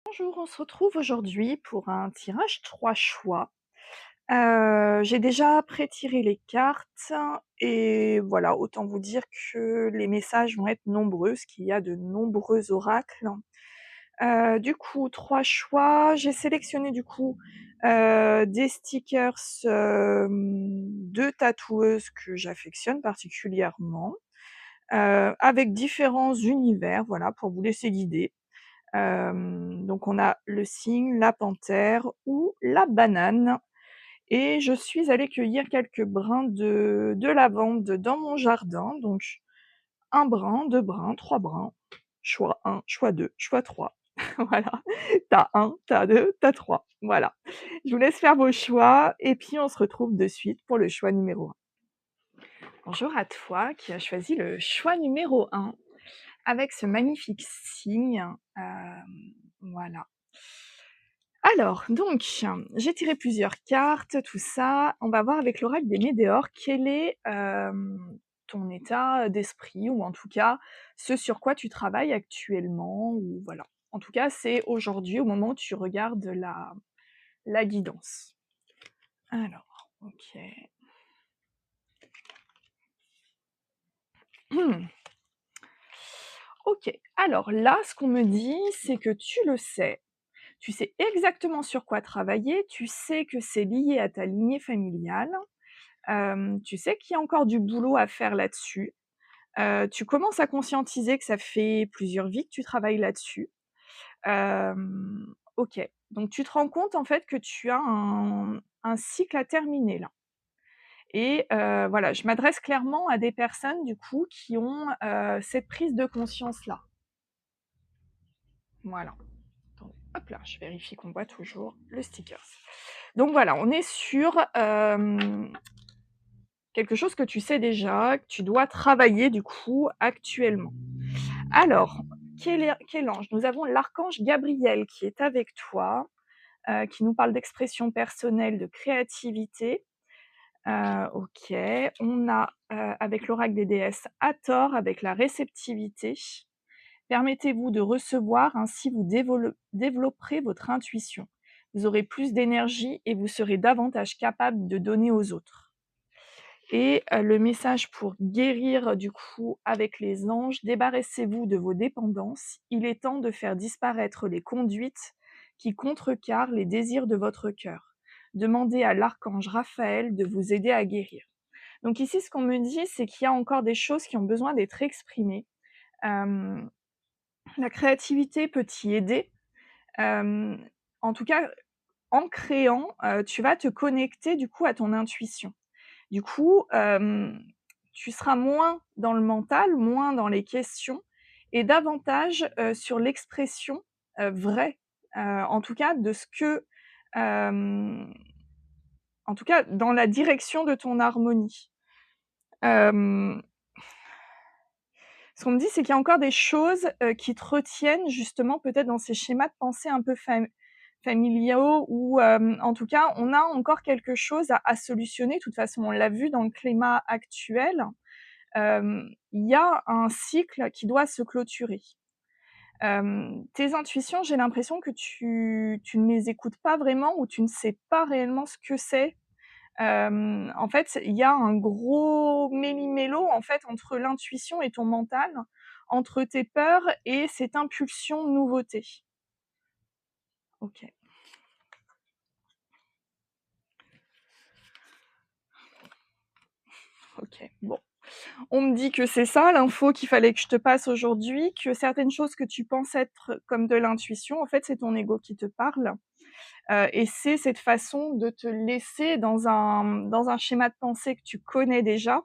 Bonjour, on se retrouve aujourd'hui pour un tirage 3 choix. J'ai déjà pré-tiré les cartes et voilà, autant vous dire que les messages vont être nombreux, parce qu'il y a de nombreux oracles. Du coup, 3 choix. J'ai sélectionné du coup, des stickers, 2 tatoueuses que j'affectionne particulièrement, avec différents univers, voilà, pour vous laisser guider. Donc on a le cygne, la panthère ou la banane et je suis allée cueillir quelques brins de lavande dans mon jardin, donc 1 brin, 2 brins, 3 brins, choix 1, choix 2, choix 3. Voilà, t'as 1, t'as 2, t'as 3. Voilà. Je vous laisse faire vos choix et puis on se retrouve de suite pour le choix numéro 1. Bonjour à toi qui as choisi le choix numéro 1 avec ce magnifique cygne, voilà. Alors, donc, j'ai tiré plusieurs cartes, tout ça. On va voir avec l'oracle des Médéors quel est ton état d'esprit, ou en tout cas ce sur quoi tu travailles actuellement, ou voilà. En tout cas, c'est aujourd'hui au moment où tu regardes la guidance. Alors, ok. Ok, alors là, ce qu'on me dit, c'est que tu le sais. Tu sais exactement sur quoi travailler, tu sais que c'est lié à ta lignée familiale. Tu sais qu'il y a encore du boulot à faire là-dessus. Tu commences à conscientiser que ça fait plusieurs vies que tu travailles là-dessus. OK. Donc tu te rends compte en fait que tu as un cycle à terminer là et voilà, je m'adresse clairement à des personnes du coup qui ont, cette prise de conscience-là. Voilà. Attendez, hop là, je vérifie qu'on voit toujours le stickers. Donc voilà, on est sur, quelque chose que tu sais déjà, que tu dois travailler du coup actuellement. Alors, quel ange? Nous avons l'archange Gabriel qui est avec toi, qui nous parle d'expression personnelle, de créativité. OK. On a, avec l'oracle des déesses, Hathor avec la réceptivité. Permettez-vous de recevoir, ainsi vous développerez votre intuition. Vous aurez plus d'énergie et vous serez davantage capable de donner aux autres. Et le message pour guérir du coup avec les anges: débarrassez-vous de vos dépendances, il est temps de faire disparaître les conduites qui contrecarrent les désirs de votre cœur. Demandez à l'archange Raphaël de vous aider à guérir. Donc ici, ce qu'on me dit, c'est qu'il y a encore des choses qui ont besoin d'être exprimées. Hem, la créativité peut t'y aider. En tout cas, en créant, tu vas te connecter du coup à ton intuition. Du coup, tu seras moins dans le mental, moins dans les questions et davantage, sur l'expression, vraie, en tout cas de ce que, hem, en tout cas dans la direction de ton harmonie. Hem, Ce qu'on me dit, c'est qu'il y a encore des choses, qui te retiennent justement peut-être dans ces schémas de pensée un peu familiaux ou, en tout cas, on a encore quelque chose à solutionner. De toute façon, on l'a vu dans le climat actuel. Il y a un cycle qui doit se clôturer. Tes intuitions, j'ai l'impression que tu ne les écoutes pas vraiment ou tu ne sais pas réellement ce que c'est. En fait, il y a un gros méli-mélo, en fait, entre l'intuition et ton mental, entre tes peurs et cette impulsion de nouveauté. OK. OK, bon. On me dit que c'est ça l'info qu'il fallait que je te passe aujourd'hui, que certaines choses que tu penses être comme de l'intuition, en fait, c'est ton ego qui te parle, et c'est cette façon de te laisser dans un schéma de pensée que tu connais déjà,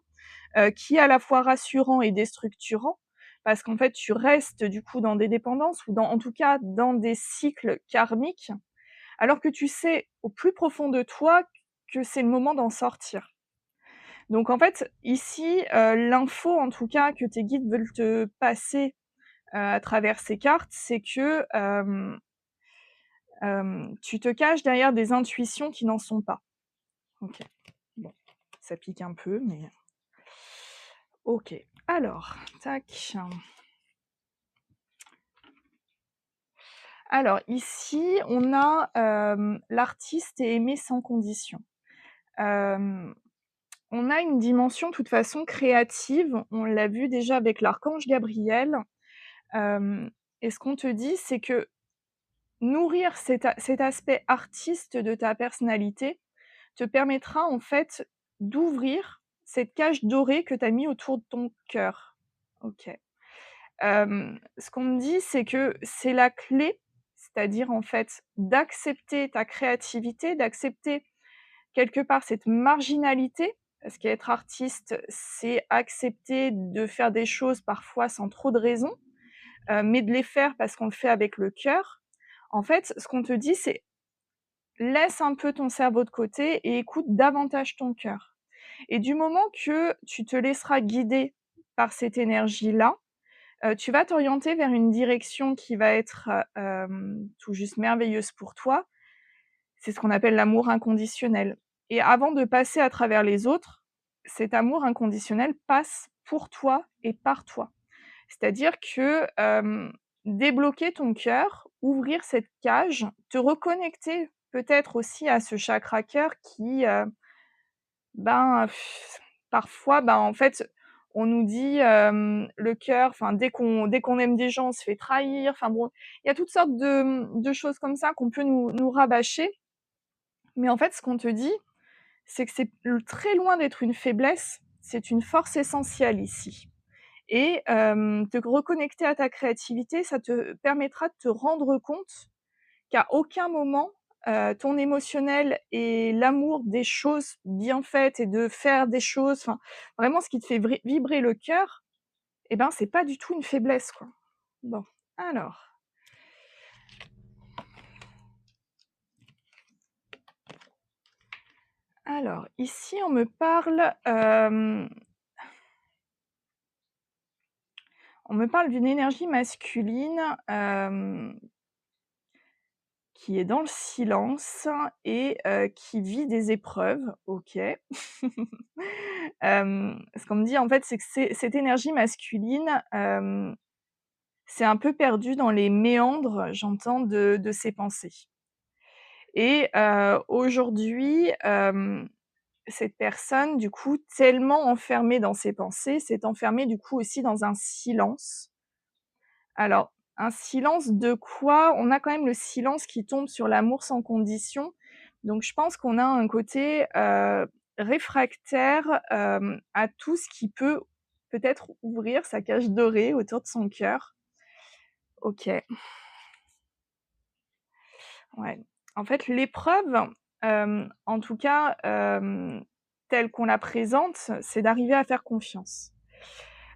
qui est à la fois rassurant et déstructurant. Parce qu'en fait, tu restes du coup dans des dépendances ou en tout cas dans des cycles karmiques, alors que tu sais au plus profond de toi que c'est le moment d'en sortir. Donc en fait, ici, l'info en tout cas que tes guides veulent te passer, à travers ces cartes, c'est que, tu te caches derrière des intuitions qui n'en sont pas. OK. Bon, ça pique un peu, mais OK. Alors, tac. Alors ici, on a, l'artiste est aimé sans condition. Hem, on a une dimension de toute façon créative, on l'a vu déjà avec l'archange Gabriel, hem et ce qu'on te dit, c'est que nourrir cet aspect artiste de ta personnalité te permettra en fait d'ouvrir cette cage dorée que tu as mis autour de ton cœur. OK. Ce qu'on me dit, c'est que c'est la clé, c'est-à-dire en fait d'accepter ta créativité, d'accepter quelque part cette marginalité, parce qu'être artiste, c'est accepter de faire des choses parfois sans trop de raison, mais de les faire parce qu'on le fait avec le cœur. En fait, ce qu'on te dit, c'est: laisse un peu ton cerveau de côté et écoute davantage ton cœur. Et du moment que tu te laisseras guider par cette énergie-là, tu vas t'orienter vers une direction qui va être, tout juste merveilleuse pour toi. C'est ce qu'on appelle l'amour inconditionnel. Et avant de passer à travers les autres, cet amour inconditionnel passe pour toi et par toi. C'est-à-dire que, débloquer ton cœur, ouvrir cette cage, te reconnecter peut-être aussi à ce chakra cœur qui, ben, parfois, ben, en fait, on nous dit, le cœur, enfin dès qu'on aime des gens, on se fait trahir, enfin bon, il y a toutes sortes de choses comme ça qu'on peut nous rabâcher. Mais en fait, ce qu'on te dit, c'est que c'est très loin d'être une faiblesse, c'est une force essentielle ici. Et te reconnecter à ta créativité, ça te permettra de te rendre compte qu'à aucun moment, ton émotionnel et l'amour des choses bien faites et de faire des choses, enfin, vraiment ce qui te fait vibrer le cœur, et ben, c'est pas du tout une faiblesse, quoi. Bon, alors ici on me parle, d'une énergie masculine, qui est dans le silence et qui vit des épreuves, OK. Ce qu'on me dit, en fait, c'est que cette énergie masculine, s'est un peu perdue dans les méandres, j'entends, de ses pensées et aujourd'hui, cette personne, du coup, tellement enfermée dans ses pensées, s'est enfermée, du coup, aussi dans un silence. Alors, un silence de quoi? On a quand même le silence qui tombe sur l'amour sans condition. Donc je pense qu'on a un côté, réfractaire, à tout ce qui peut peut-être ouvrir sa cage dorée autour de son cœur. OK, ouais. En fait, l'épreuve, en tout cas, telle qu'on la présente, c'est d'arriver à faire confiance.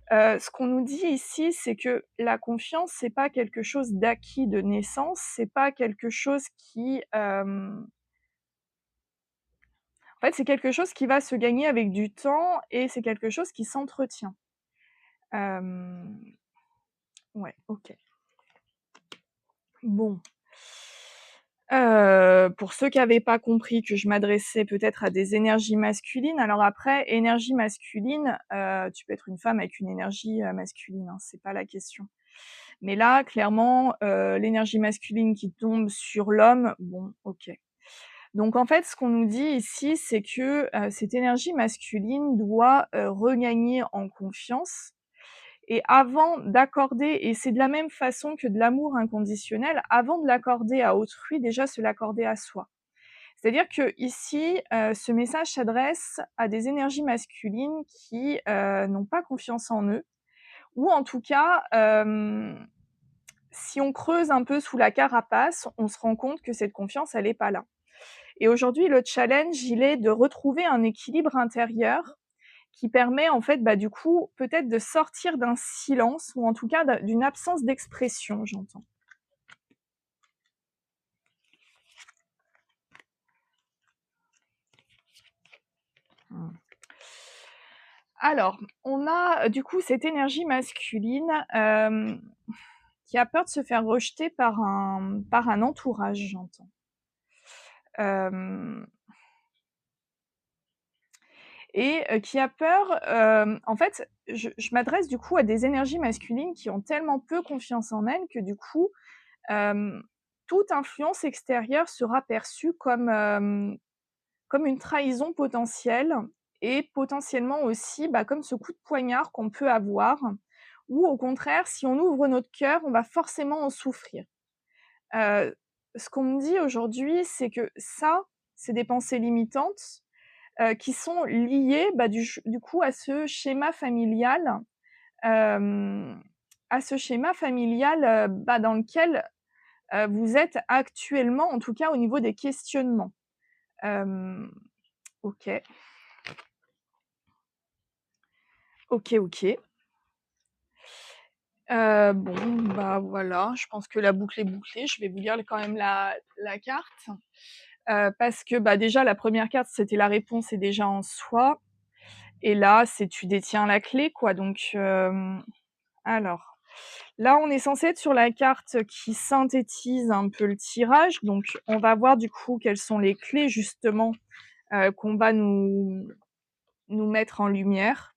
Ce qu'on nous dit ici, c'est que la confiance, c'est pas quelque chose d'acquis de naissance, c'est pas quelque chose qui, en fait, c'est quelque chose qui va se gagner avec du temps et c'est quelque chose qui s'entretient. Hem, ouais, OK. Bon, pour ceux qui avaient pas compris que je m'adressais peut-être à des énergies masculines, alors après, énergie masculine, tu peux être une femme avec une énergie, masculine, hein, c'est pas la question. Mais là, clairement, l'énergie masculine qui tombe sur l'homme, bon, OK. Donc en fait, ce qu'on nous dit ici, c'est que, cette énergie masculine doit, regagner en confiance et avant d'accorder, et c'est de la même façon que de l'amour inconditionnel, avant de l'accorder à autrui, déjà se l'accorder à soi. C'est-à-dire qu'ici, ce message s'adresse à des énergies masculines qui, n'ont pas confiance en eux ou en tout cas, si on creuse un peu sous la carapace, on se rend compte que cette confiance, elle est pas là. Et aujourd'hui, le challenge, il est de retrouver un équilibre intérieur qui permet en fait, bah, du coup, peut-être de sortir d'un silence ou en tout cas d'une absence d'expression, j'entends. Mmh. Alors, on a, du coup cette énergie masculine, qui a peur de se faire rejeter par un entourage, j'entends. Hem et qui a peur, en fait, je m'adresse du coup à des énergies masculines qui ont tellement peu confiance en elles que du coup, hem, toute influence extérieure sera perçue comme une trahison potentielle et potentiellement aussi, comme ce coup de poignard qu'on peut avoir ou au contraire, si on ouvre notre cœur, on va forcément en souffrir. Ce qu'on me dit aujourd'hui, c'est que ça, c'est des pensées limitantes, qui sont liées, du coup hem, à ce schéma familial, dans lequel, vous êtes actuellement, en tout cas au niveau des questionnements. Hem, OK, OK. Bon, voilà, je pense que la boucle est bouclée. Je vais vous lire quand même la carte, parce que, déjà la première carte, c'était la réponse est déjà en soi et là, c'est tu détiens la clé, quoi, donc alors, là, on est censé être sur la carte qui synthétise un peu le tirage, donc on va voir du coup quelles sont les clés justement, qu'on va nous mettre en lumière.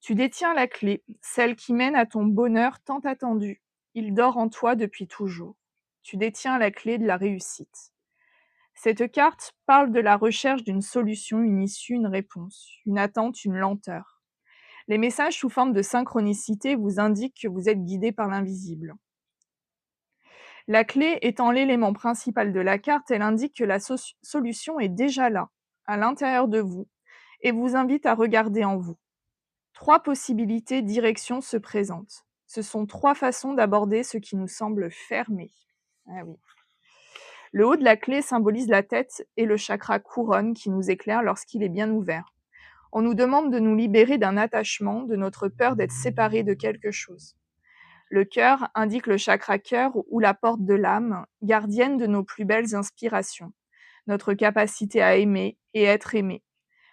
Tu détiens la clé, celle qui mène à ton bonheur tant attendu. Il dort en toi depuis toujours. Tu détiens la clé de la réussite. Cette carte parle de la recherche d'une solution, une issue, une réponse, une attente, une lenteur. Les messages sous forme de synchronicité vous indiquent que vous êtes guidé par l'invisible. La clé étant l'élément principal de la carte, elle indique que la solution est déjà là, à l'intérieur de vous, et vous invite à regarder en vous. 3 possibilités, directions se présentent. Ce sont 3 façons d'aborder ce qui nous semble fermé. Ah oui. Le haut de la clé symbolise la tête et le chakra couronne qui nous éclaire lorsqu'il est bien ouvert. On nous demande de nous libérer d'un attachement, de notre peur d'être séparés de quelque chose. Le cœur indique le chakra cœur ou la porte de l'âme, gardienne de nos plus belles inspirations, notre capacité à aimer et être aimé.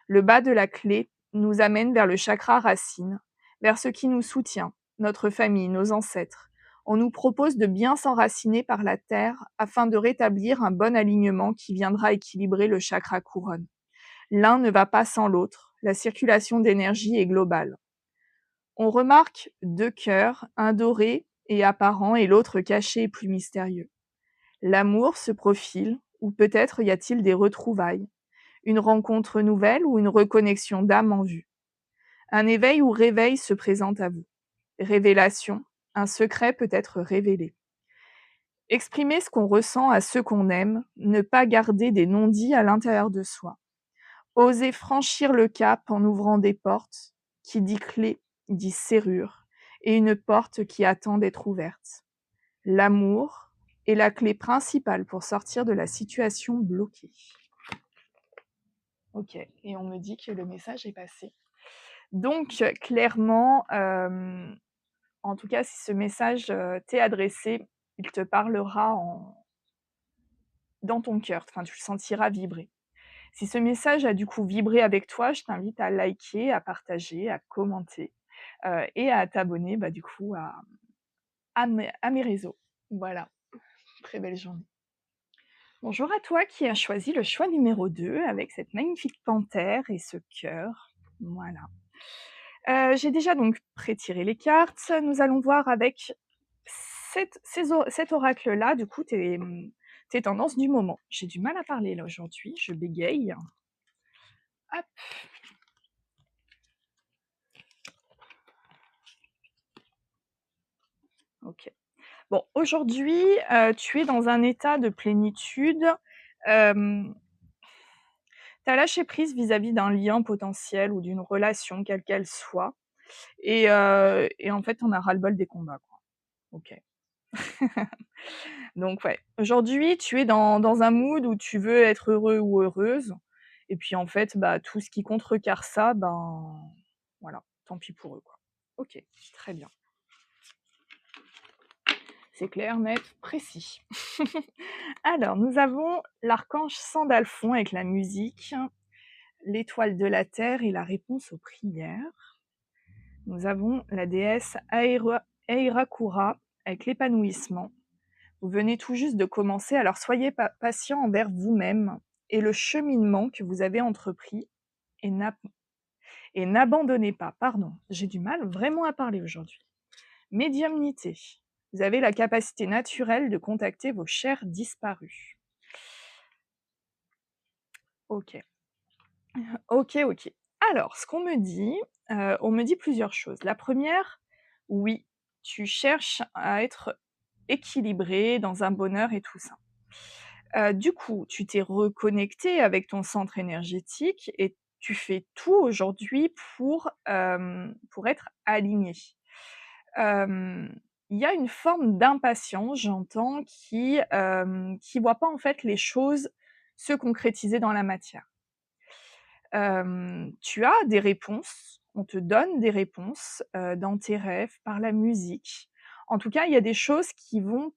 Le bas de la clé nous amène vers le chakra racine, vers ce qui nous soutient, notre famille, nos ancêtres. On nous propose de bien s'enraciner par la terre afin de rétablir un bon alignement qui viendra équilibrer le chakra couronne. L'un ne va pas sans l'autre, la circulation d'énergie est globale. On remarque 2 cœurs, un doré et apparent et l'autre caché et plus mystérieux. L'amour se profile, ou peut-être y a-t-il des retrouvailles, une rencontre nouvelle ou une reconnexion d'âme en vue. Un éveil ou réveil se présente à vous. Révélation, un secret peut être révélé. Exprimer ce qu'on ressent à ceux qu'on aime, ne pas garder des non-dits à l'intérieur de soi. Oser franchir le cap en ouvrant des portes, qui dit clé, dit serrure, et une porte qui attend d'être ouverte. L'amour est la clé principale pour sortir de la situation bloquée. Ok, et on me dit que le message est passé. Donc, clairement, en tout cas, si ce message t'est adressé, il te parlera dans ton cœur, enfin, tu le sentiras vibrer. Si ce message a du coup vibré avec toi, je t'invite à liker, à partager, à commenter et à t'abonner du coup à mes réseaux. Voilà, très belle journée. Bonjour à toi qui as choisi le choix numéro 2 avec cette magnifique panthère et ce cœur. Voilà. J'ai déjà donc pré-tiré les cartes. Nous allons voir avec cet oracle-là, du coup, tes tendances du moment. J'ai du mal à parler là aujourd'hui, je bégaye. Hop. Ok. Bon, aujourd'hui, tu es dans un état de plénitude. Tu as lâché prise vis-à-vis d'un lien potentiel ou d'une relation, quelle qu'elle soit. Et en fait, on a ras-le-bol des combats, quoi. Ok. Donc ouais, aujourd'hui, tu es dans un mood où tu veux être heureux ou heureuse et puis en fait, tout ce qui contrecarre ça, voilà, tant pis pour eux, quoi. OK, très bien. C'est clair, net, précis. Alors, nous avons l'archange Sandalphon avec la musique, l'étoile de la terre et la réponse aux prières. Nous avons la déesse Airakura avec l'épanouissement. Vous venez tout juste de commencer, alors soyez patient envers vous-même et le cheminement que vous avez entrepris et n'abandonnez pas, pardon, j'ai du mal vraiment à parler aujourd'hui. Médiumnité. Vous avez la capacité naturelle de contacter vos chers disparus. OK. OK, OK. Alors, ce qu'on me dit, on me dit plusieurs choses. La première, oui, tu cherches à être équilibré dans un bonheur et tout ça. Du coup, tu t'es reconnecté avec ton centre énergétique et tu fais tout aujourd'hui pour être aligné. Hem, il y a une forme d'impatience, j'entends, qui voit pas en fait les choses se concrétiser dans la matière. Tu as des réponses, on te donne des réponses, dans tes rêves, par la musique. En tout cas, il y a des choses qui vont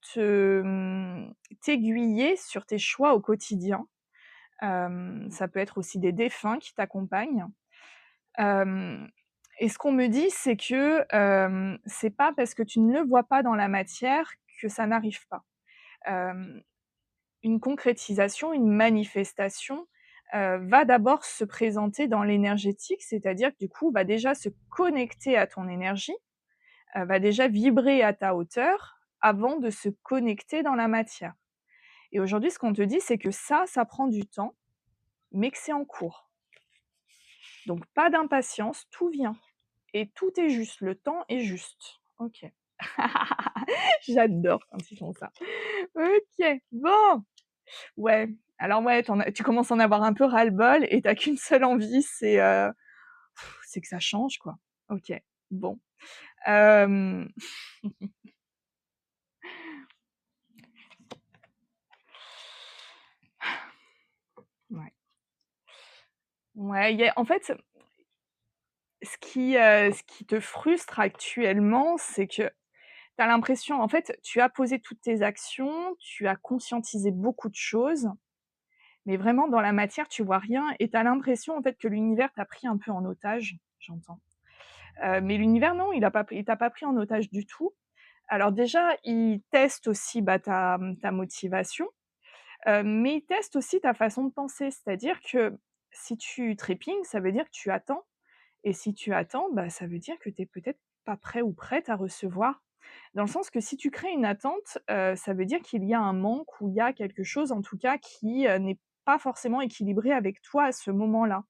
t'aiguiller sur tes choix au quotidien. Ça peut être aussi des défunts qui t'accompagnent. Hem et ce qu'on me dit, c'est que, c'est pas parce que tu ne le vois pas dans la matière que ça n'arrive pas. Hem Une concrétisation, une manifestation, va d'abord se présenter dans l'énergétique, c'est-à-dire que du coup, va déjà se connecter à ton énergie, va déjà vibrer à ta hauteur avant de se connecter dans la matière. Et aujourd'hui, ce qu'on te dit, c'est que ça prend du temps, mais que c'est en cours. Donc pas d'impatience, tout vient et tout est juste, le temps est juste. OK. J'adore quand ils font ça. OK, bon. Ouais, alors ouais, tu commences à en avoir un peu ras-le-bol et tu as qu'une seule envie, c'est que ça change, quoi. OK, bon. Hem, ouais. Ouais, il y a en fait, ce qui te frustre actuellement, c'est que tu as l'impression en fait, tu as posé toutes tes actions, tu as conscientisé beaucoup de choses, mais vraiment dans la matière, tu vois rien et tu as l'impression en fait que l'univers t'a pris un peu en otage, j'entends. Mais l'univers non, il t'a pas pris en otage du tout. Alors déjà, il teste aussi, bah, ta motivation, mais il teste aussi ta façon de penser. C'est-à-dire que si tu trépignes, ça veut dire que tu attends et si tu attends, bah, ça veut dire que tu es peut-être pas prêt ou prête à recevoir. Dans le sens que si tu crées une attente, ça veut dire qu'il y a un manque ou il y a quelque chose en tout cas qui, n'est pas forcément équilibré avec toi à ce moment-là.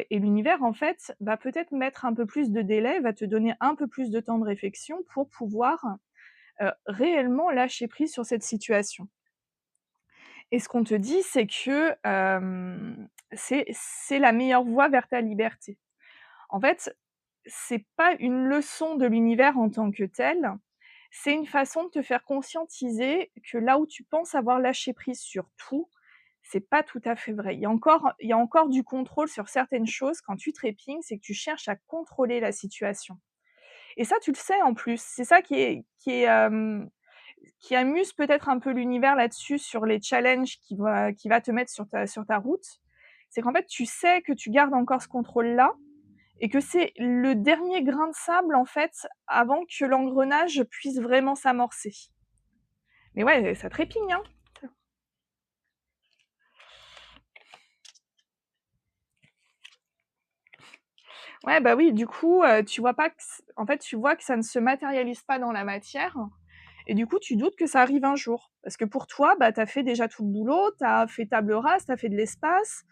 Et l'univers en fait va peut-être mettre un peu plus de délai, va te donner un peu plus de temps de réflexion pour pouvoir réellement lâcher prise sur cette situation. Et ce qu'on te dit, c'est que, c'est la meilleure voie vers ta liberté. En fait, c'est pas une leçon de l'univers en tant que telle, c'est une façon de te faire conscientiser que là où tu penses avoir lâché prise sur tout, c'est pas tout à fait vrai. Il y a encore du contrôle sur certaines choses. Quand tu trépignes, c'est que tu cherches à contrôler la situation. Et ça, tu le sais en plus. C'est ça qui amuse peut-être un peu l'univers là-dessus, sur les challenges qui va te mettre sur ta route. C'est qu'en fait, tu sais que tu gardes encore ce contrôle-là et que c'est le dernier grain de sable, en fait, avant que l'engrenage puisse vraiment s'amorcer. Mais ouais, ça trépigne, hein. Ouais, bah oui, du coup, tu vois pas que c en fait, tu vois que ça ne se matérialise pas dans la matière et du coup, tu doutes que ça arrive un jour. Parce que pour toi, bah, tu as fait déjà tout le boulot, tu as fait table rase, tu as fait de l'espace,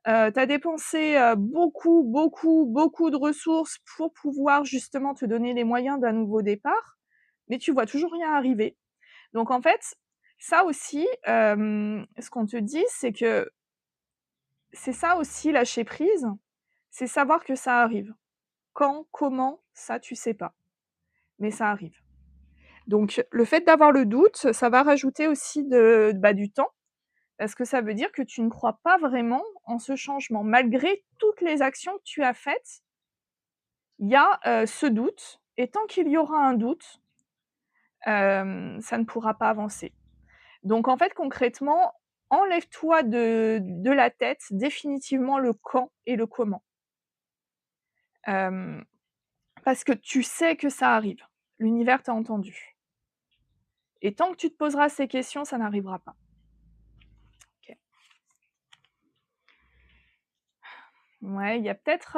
tu as dépensé, beaucoup, beaucoup, beaucoup de ressources pour pouvoir justement te donner les moyens d'un nouveau départ, mais tu vois toujours rien arriver. Donc en fait, ça aussi, ce qu'on te dit, c'est que c'est ça aussi lâcher prise, c'est savoir que ça arrive. Quand, comment, ça tu sais pas, mais ça arrive. Donc le fait d'avoir le doute, ça va rajouter aussi du temps, parce que ça veut dire que tu ne crois pas vraiment en ce changement. Malgré toutes les actions que tu as faites, il y a, ce doute et tant qu'il y aura un doute, ça ne pourra pas avancer. Donc en fait, concrètement, enlève-toi de la tête définitivement le quand et le comment. Hem, Parce que tu sais que ça arrive. L'univers t'a entendu et tant que tu te poseras ces questions, ça n'arrivera pas. OK. Ouais, il y a peut-être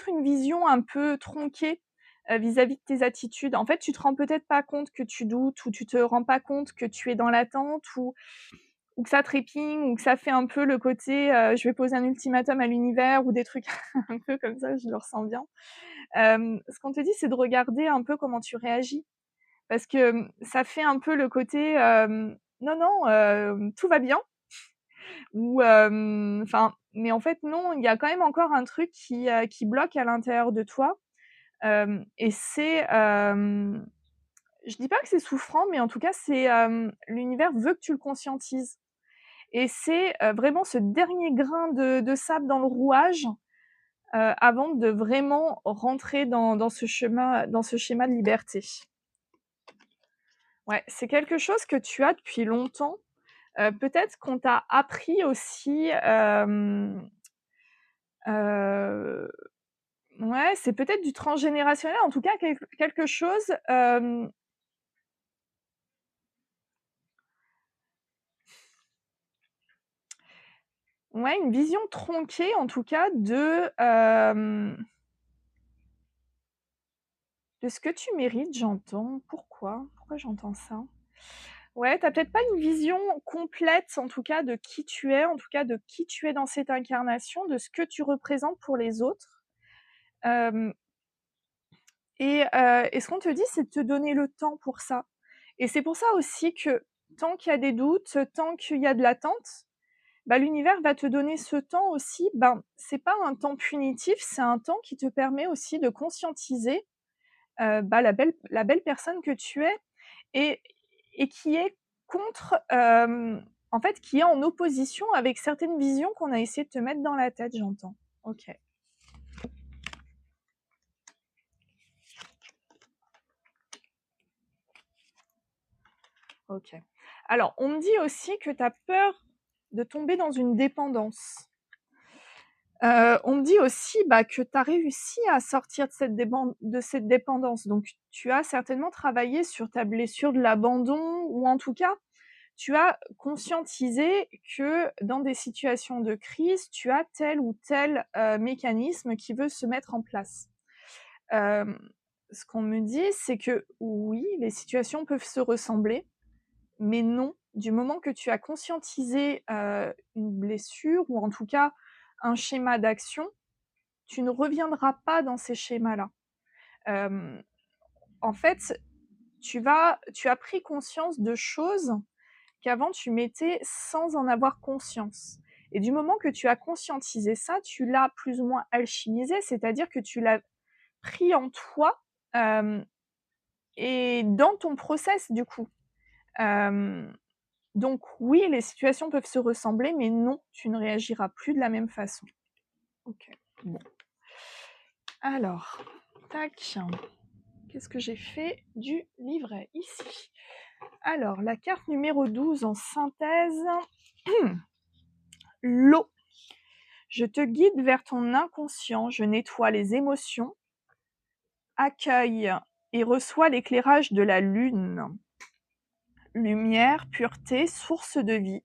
une vision un peu tronquée, vis-à-vis de tes attitudes. En fait, tu te rends peut-être pas compte que tu doutes ou tu te rends pas compte que tu es dans l'attente ou que ça trépigne ou que ça fait un peu le côté, «Je vais poser un ultimatum à l'univers» ou des trucs un peu comme ça, je le ressens bien. Ce qu'on te dit, c'est de regarder un peu comment tu réagis parce que, ça fait un peu le côté, «Non, non, tout va bien» ou enfin, mais en fait non, il y a quand même encore un truc qui bloque à l'intérieur de toi, et c'est, je dis pas que c'est souffrant, mais en tout cas, c'est, l'univers veut que tu le conscientises et c'est, vraiment ce dernier grain de sable dans le rouage, avant de vraiment rentrer dans ce schéma de liberté. Ouais, c'est quelque chose que tu as depuis longtemps. Peut-être qu'on t'a appris aussi, heu, ouais, c'est peut-être du transgénérationnel, en tout cas quelque chose, ouais, une vision tronquée en tout cas de ce que tu mérites, j'entends. Pourquoi? Pourquoi j'entends ça? Ouais, tu as peut-être pas une vision complète, en tout cas, de qui tu es, en tout cas de qui tu es dans cette incarnation, de ce que tu représentes pour les autres. Hem et ce qu'on te dit, c'est de te donner le temps pour ça et c'est pour ça aussi que tant qu'il y a des doutes, tant qu'il y a de l'attente, bah, l'univers va te donner ce temps aussi, ben, c'est pas un temps punitif, c'est un temps qui te permet aussi de conscientiser, bah, la belle personne que tu es et et qui est contre, en fait, qui est en opposition avec certaines visions qu'on a essayé de te mettre dans la tête, j'entends. OK, OK. Alors, on me dit aussi que tu as peur de tomber dans une dépendance. On me dit aussi, bah, que tu as réussi à sortir de cette dépendance, donc tu as certainement travaillé sur ta blessure de l'abandon ou en tout cas, tu as conscientisé que dans des situations de crise, tu as tel ou tel, mécanisme qui veut se mettre en place. Hem, Ce qu'on me dit, c'est que oui, les situations peuvent se ressembler, mais non, du moment que tu as conscientisé, une blessure ou en tout cas un schéma d'action, tu ne reviendras pas dans ces schémas-là. Hem, En fait, tu as pris conscience de choses qu'avant tu mettais sans en avoir conscience. Et du moment que tu as conscientisé ça, tu l'as plus ou moins alchimisé, c'est-à-dire que tu l'as pris en toi, hem et dans ton process du coup. Hem, donc oui, les situations peuvent se ressembler, mais non, tu ne réagiras plus de la même façon. OK. Bon. Alors, tac, qu'est-ce que j'ai fait du livret ici? Alors, la carte numéro 12 en synthèse, l'eau. Je te guide vers ton inconscient, je nettoie les émotions, accueille et reçois l'éclairage de la lune. Lumière, pureté, source de vie.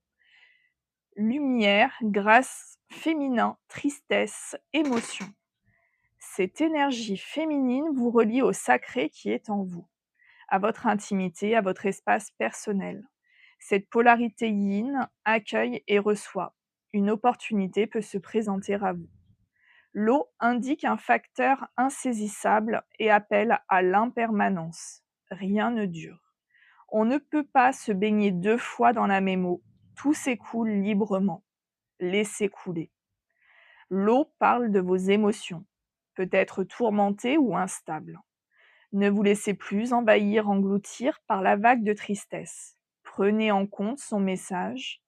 Lumière, grâce, féminin, tristesse, émotion. Cette énergie féminine vous relie au sacré qui est en vous, à votre intimité, à votre espace personnel. Cette polarité yin accueille et reçoit. Une opportunité peut se présenter à vous. L'eau indique un facteur insaisissable et appelle à l'impermanence. Rien ne dure. On ne peut pas se baigner 2 fois dans la même eau. Tout s'écoule librement. Laissez couler. L'eau parle de vos émotions, peut-être tourmentées ou instables. Ne vous laissez plus envahir, engloutir par la vague de tristesse. Prenez en compte son message.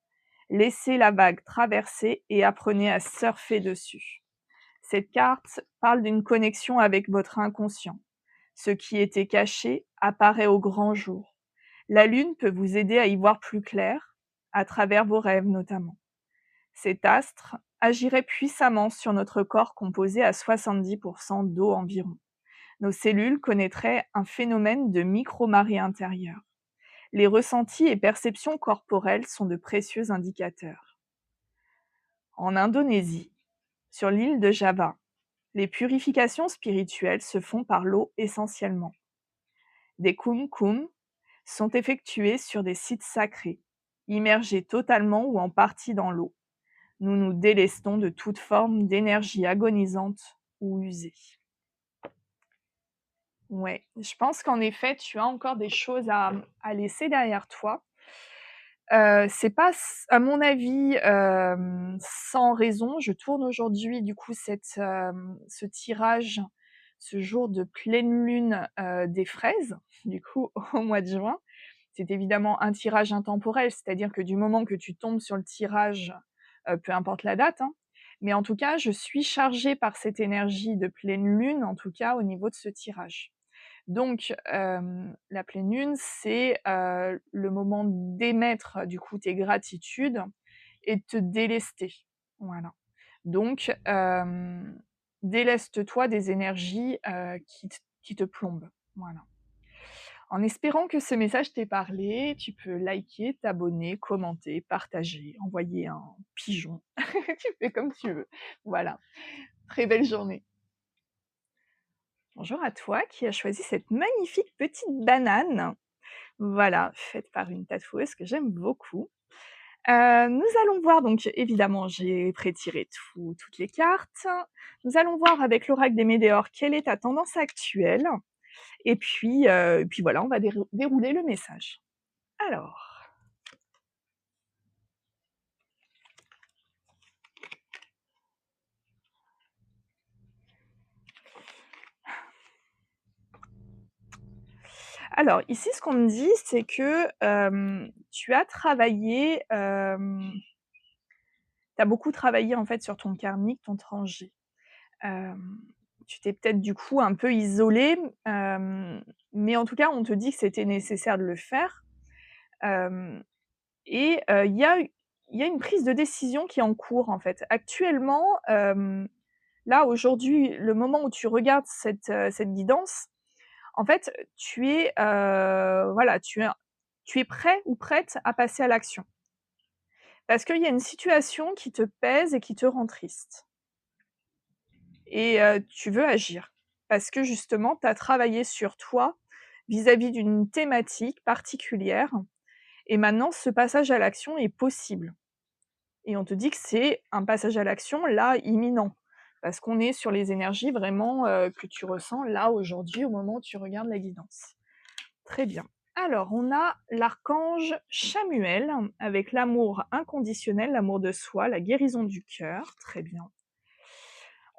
Laissez la vague traverser et apprenez à surfer dessus. Cette carte parle d'une connexion avec votre inconscient. Ce qui était caché apparaît au grand jour. La lune peut vous aider à y voir plus clair, à travers vos rêves notamment. Cet astre agirait puissamment sur notre corps composé à 70% d'eau environ. Nos cellules connaîtraient un phénomène de micro-marée intérieure. Les ressentis et perceptions corporelles sont de précieux indicateurs. En Indonésie, sur l'île de Java, Les purifications spirituelles se font par l'eau essentiellement. Des kumkum sont effectués sur des sites sacrés, immergés totalement ou en partie dans l'eau. Nous nous délestons de toute forme d'énergie agonisante ou usée. Ouais, je pense qu'en effet, tu as encore des choses à laisser derrière toi. C'est pas à mon avis, sans raison. Je tourne aujourd'hui du coup ce tirage, ce jour de pleine lune, des fraises, du coup au mois de juin. C'est évidemment un tirage intemporel, c'est-à-dire que du moment que tu tombes sur le tirage, peu importe la date, hein, mais en tout cas, je suis chargée par cette énergie de pleine lune, en tout cas au niveau de ce tirage. Donc, la pleine lune, c'est, le moment d'émettre, du coup, tes gratitudes et de te délester. Voilà. Donc, déleste-toi des énergies, qui te plombent. Voilà. En espérant que ce message t'ait parlé, tu peux liker, t'abonner, commenter, partager, envoyer un pigeon. Tu fais comme tu veux. Voilà. Très belle journée. Bonjour à toi qui as choisi cette magnifique petite banane. Voilà, faite par une tatoueuse que j'aime beaucoup. Nous allons voir donc évidemment, j'ai pré-tiré toutes les cartes. Nous allons voir avec l'oracle des Médéors quelle est ta tendance actuelle et puis voilà, on va dérouler le message. Alors, ici ce qu'on me dit, c'est que, tu as travaillé, tu as beaucoup travaillé en fait sur ton karmique, ton transgé. Hem, Tu t'es peut-être du coup un peu isolé, mais en tout cas, on te dit que c'était nécessaire de le faire. Hem il y a une prise de décision qui est en cours, en fait. Actuellement, là, aujourd'hui, le moment où tu regardes cette guidance, en fait, tu es, voilà, tu es prêt ou prête à passer à l'action. Parce qu'il y a une situation qui te pèse et qui te rend triste. Et tu veux agir. Parce que justement, tu as travaillé sur toi vis-à-vis d'une thématique particulière et maintenant ce passage à l'action est possible. Et on te dit que c'est un passage à l'action là, imminent. Parce qu'on est sur les énergies vraiment, que tu ressens là, aujourd'hui, au moment où tu regardes la guidance. Très bien. Alors, on a l'archange Chamuel avec l'amour inconditionnel, l'amour de soi, la guérison du cœur. Très bien.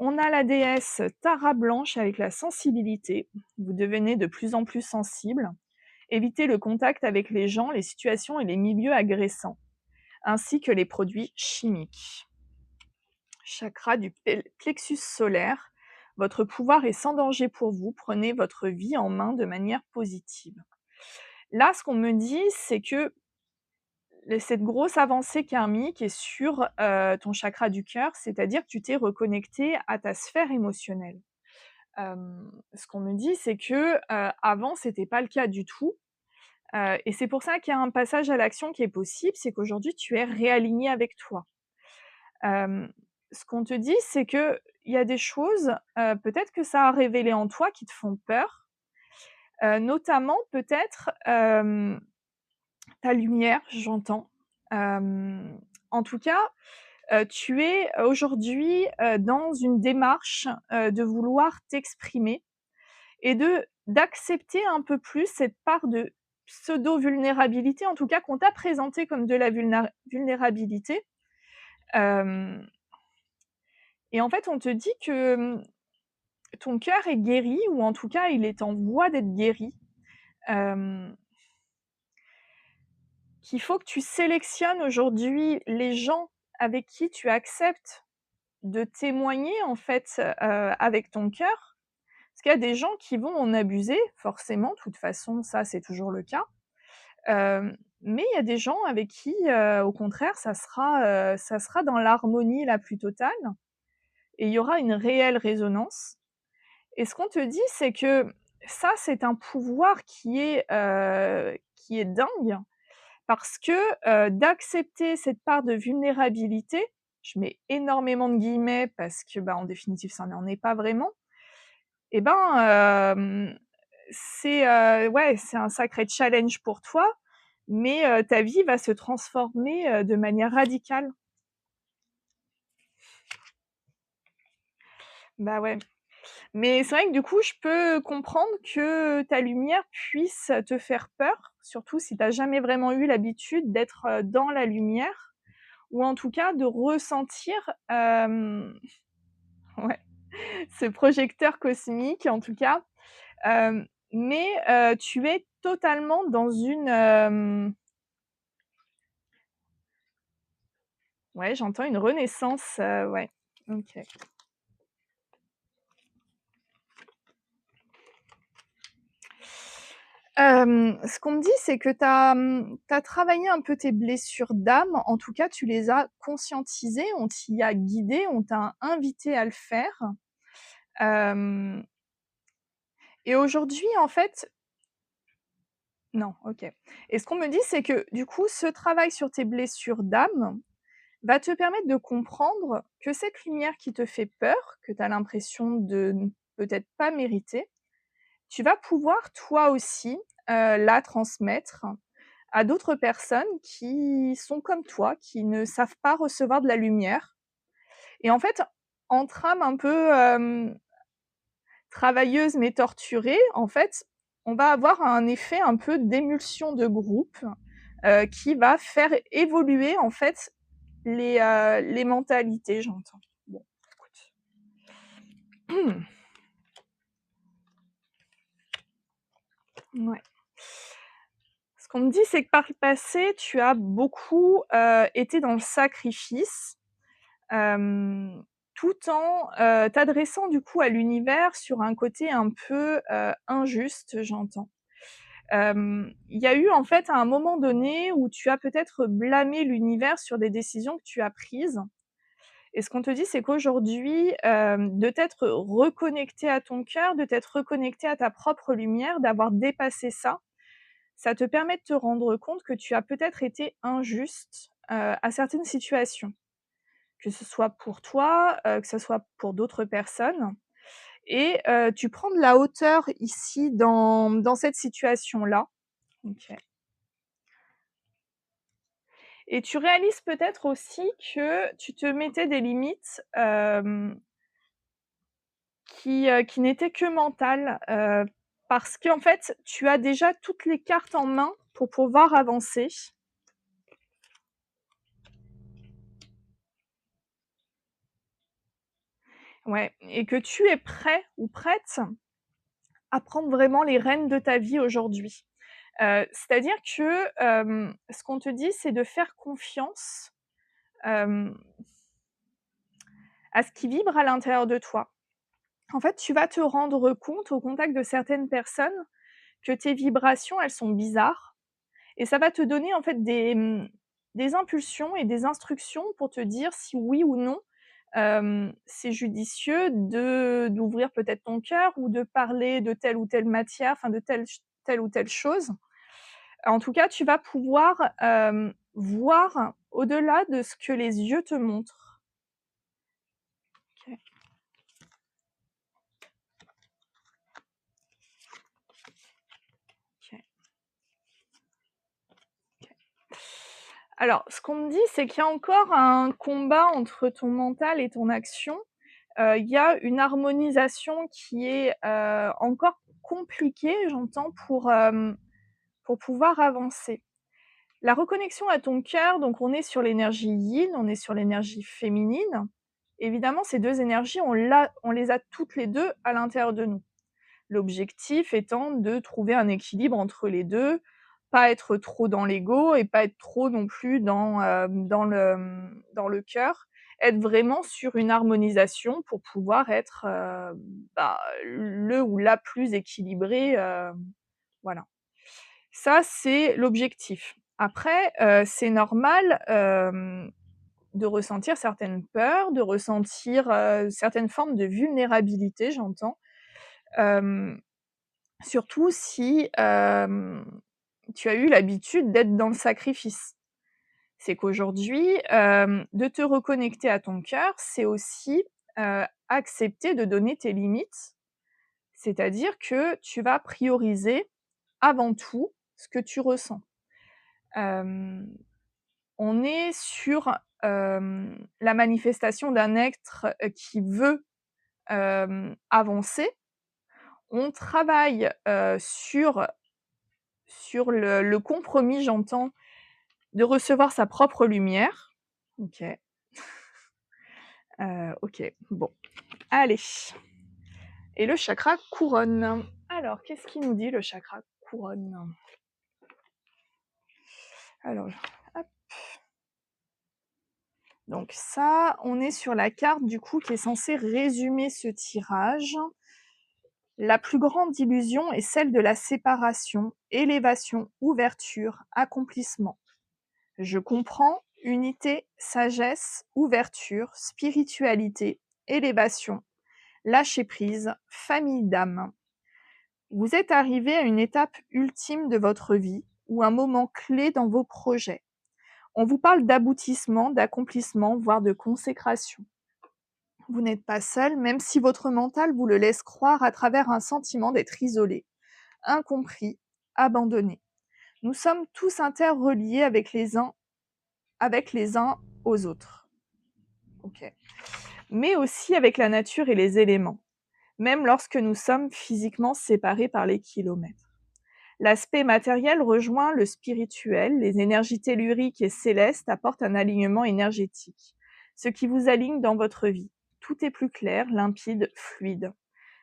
On a la déesse Tara Blanche avec la sensibilité. Vous devenez de plus en plus sensible. Évitez le contact avec les gens, les situations et les milieux agressants, ainsi que les produits chimiques. Chakra du plexus solaire. Votre pouvoir est sans danger pour vous. Prenez votre vie en main de manière positive. Là, ce qu'on me dit, c'est que cette grosse avancée karmique est sur ton chakra du cœur, c'est-à-dire que tu t'es reconnecté à ta sphère émotionnelle. Ce qu'on me dit, c'est que avant, c'était pas le cas du tout. Et c'est pour ça qu'il y a un passage à l'action qui est possible, c'est qu'aujourd'hui, tu es réaligné avec toi. Ce qu'on te dit, c'est qu'il y a des choses, peut-être que ça a révélé en toi qui te font peur, notamment peut-être, ta lumière, j'entends. En tout cas, tu es aujourd'hui, dans une démarche, de vouloir t'exprimer et d'accepter un peu plus cette part de pseudo-vulnérabilité, en tout cas qu'on t'a présentée comme de la vulnérabilité. Hem Et en fait, on te dit que, ton cœur est guéri ou en tout cas, il est en voie d'être guéri. Hem Qu'il faut que tu sélectionnes aujourd'hui les gens avec qui tu acceptes de témoigner en fait, avec ton cœur. Parce qu'il y a des gens qui vont en abuser, forcément, de toute façon, ça c'est toujours le cas. Mais il y a des gens avec qui, au contraire, ça sera dans l'harmonie la plus totale et il y aura une réelle résonance. Et ce qu'on te dit, c'est que ça, c'est un pouvoir qui est dingue parce que, d'accepter cette part de vulnérabilité, je mets énormément de guillemets parce que, bah, en définitive, ça n'en est pas vraiment et ben, ouais, c'est un sacré challenge pour toi, mais ta vie va se transformer, de manière radicale. Bah, ouais. Mais c'est vrai que du coup, je peux comprendre que ta lumière puisse te faire peur, surtout si tu as jamais vraiment eu l'habitude d'être, dans la lumière ou en tout cas de ressentir, ouais, ce projecteur cosmique en tout cas, mais tu es totalement dans une, ouais, j'entends une renaissance, ouais, OK. Ce qu'on me dit, c'est que tu as, travaillé un peu tes blessures d'âme. En tout cas, tu les as conscientisées, on t'y a guidé, on t'a invité à le faire. Hem et aujourd'hui, en fait non, OK. Et ce qu'on me dit, c'est que, du coup, ce travail sur tes blessures d'âme va te permettre de comprendre que cette lumière qui te fait peur, que tu as l'impression de n peut-être pas mériter, tu vas pouvoir toi aussi, la transmettre à d'autres personnes qui sont comme toi, qui ne savent pas recevoir de la lumière et en fait, entre âmes un peu, travailleuses mais torturées, en fait, on va avoir un effet un peu d'émulsion de groupe, qui va faire évoluer, en fait, les mentalités, j'entends. Bon, écoute. Ouais. Ce qu'on me dit, c'est que par le passé, tu as beaucoup, été dans le sacrifice. Hem, Tout en, t'adressant du coup à l'univers sur un côté un peu, injuste, j'entends. Il y a eu en fait un moment donné où tu as peut-être blâmé l'univers sur des décisions que tu as prises et ce qu'on te dit, c'est qu'aujourd'hui, de t'être reconnecté à ton cœur, de t'être reconnecté à ta propre lumière, d'avoir dépassé ça, ça te permet de te rendre compte que tu as peut-être été injuste, à certaines situations. Que ce soit pour toi, que ce soit pour d'autres personnes et tu prends de la hauteur ici dans cette situation-là. OK. Et tu réalises peut-être aussi que tu te mettais des limites, qui n'étaient que mentales, parce qu'en fait, tu as déjà toutes les cartes en main pour pouvoir avancer. Ouais et que tu es prêt ou prête à prendre vraiment les rênes de ta vie aujourd'hui. C'est-à-dire que, ce qu'on te dit, c'est de faire confiance, hem, à ce qui vibre à l'intérieur de toi. En fait, tu vas te rendre compte au contact de certaines personnes que tes vibrations, elles sont bizarres et ça va te donner en fait des impulsions et des instructions pour te dire si oui ou non, c'est judicieux d'ouvrir peut-être ton cœur ou de parler de telle ou telle matière, enfin de telle ou telle chose. En tout cas, tu vas pouvoir, voir au-delà de ce que les yeux te montrent. OK, OK, OK. Alors, ce qu'on me dit, c'est qu'il y a encore un combat entre ton mental et ton action. Il y a une harmonisation qui est, encore compliquée, j'entends, pour pouvoir avancer. La reconnexion à ton cœur, donc on est sur l'énergie yin, on est sur l'énergie féminine. Évidemment, ces 2 énergies, on les a toutes les 2 à l'intérieur de nous. L'objectif étant de trouver un équilibre entre les 2, pas être trop dans l'ego et pas être trop non plus dans le cœur. Être vraiment sur une harmonisation pour pouvoir être, bah, le ou la plus équilibré, voilà. Ça, c'est l'objectif. Après, c'est normal, de ressentir certaines peurs, de ressentir, certaines formes de vulnérabilité, j'entends. Hem Surtout si, tu as eu l'habitude d'être dans le sacrifice. C'est qu'aujourd'hui, de te reconnecter à ton cœur, c'est aussi, accepter de donner tes limites. C'est-à-dire que tu vas prioriser avant tout ce que tu ressens. Hem, on est sur, la manifestation d'un être, qui veut, avancer. On travaille, sur le compromis, j'entends, de recevoir sa propre lumière. OK, OK, bon, allez. Et le chakra couronne. Alors, qu'est-ce qu'il nous dit le chakra couronne? Alors, hop. Donc ça, on est sur la carte du coup qui est censée résumer ce tirage. La plus grande illusion est celle de la séparation, élévation, ouverture, accomplissement. Je comprends, unité, sagesse, ouverture, spiritualité, élévation, lâcher prise, famille d'âme. Vous êtes arrivé à une étape ultime de votre vie ou un moment clé dans vos projets. On vous parle d'aboutissement, d'accomplissement, voire de consécration. Vous n'êtes pas seul, même si votre mental vous le laisse croire à travers un sentiment d'être isolé, incompris, abandonné. Nous sommes tous interreliés avec les uns aux autres. Ok. Mais aussi avec la nature et les éléments, même lorsque nous sommes physiquement séparés par les kilomètres. L'aspect matériel rejoint le spirituel, les énergies telluriques et célestes apportent un alignement énergétique, ce qui vous aligne dans votre vie. Tout est plus clair, limpide, fluide.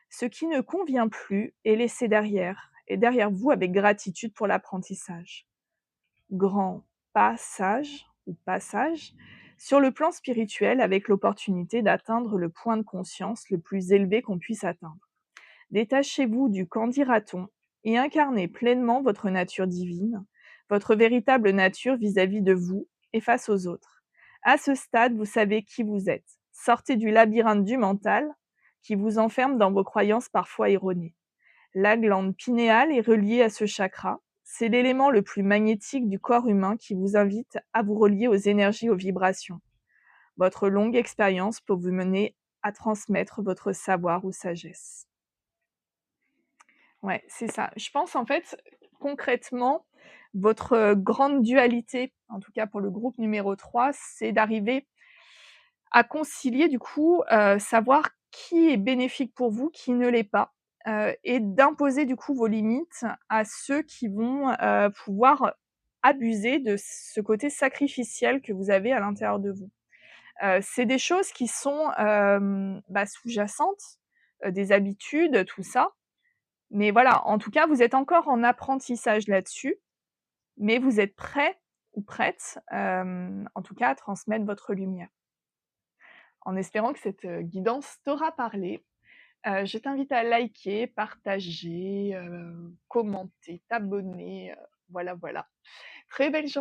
Ce qui ne convient plus est laissé derrière, et derrière vous avec gratitude pour l'apprentissage. Grand passage ou passage sur le plan spirituel avec l'opportunité d'atteindre le point de conscience le plus élevé qu'on puisse atteindre. Détachez-vous du qu'en dira-t-on et incarnez pleinement votre nature divine, votre véritable nature vis-à-vis de vous et face aux autres. À ce stade, vous savez qui vous êtes. Sortez du labyrinthe du mental qui vous enferme dans vos croyances parfois erronées. La glande pinéale est reliée à ce chakra. C'est l'élément le plus magnétique du corps humain qui vous invite à vous relier aux énergies, aux vibrations. Votre longue expérience peut vous mener à transmettre votre savoir ou sagesse. Ouais, c'est ça. Je pense en fait, concrètement, votre grande dualité, en tout cas pour le groupe numéro 3, c'est d'arriver à concilier du coup, savoir qui est bénéfique pour vous, qui ne l'est pas, et d'imposer du coup vos limites à ceux qui vont, pouvoir abuser de ce côté sacrificiel que vous avez à l'intérieur de vous. C'est des choses qui sont, sous-jacentes, des habitudes, tout ça. Mais voilà, en tout cas, vous êtes encore en apprentissage là-dessus, mais vous êtes prêt ou prête, en tout cas à transmettre votre lumière. En espérant que cette, guidance t'aura parlé, je t'invite à liker, partager, commenter, t'abonner, voilà, voilà. Très belle journée.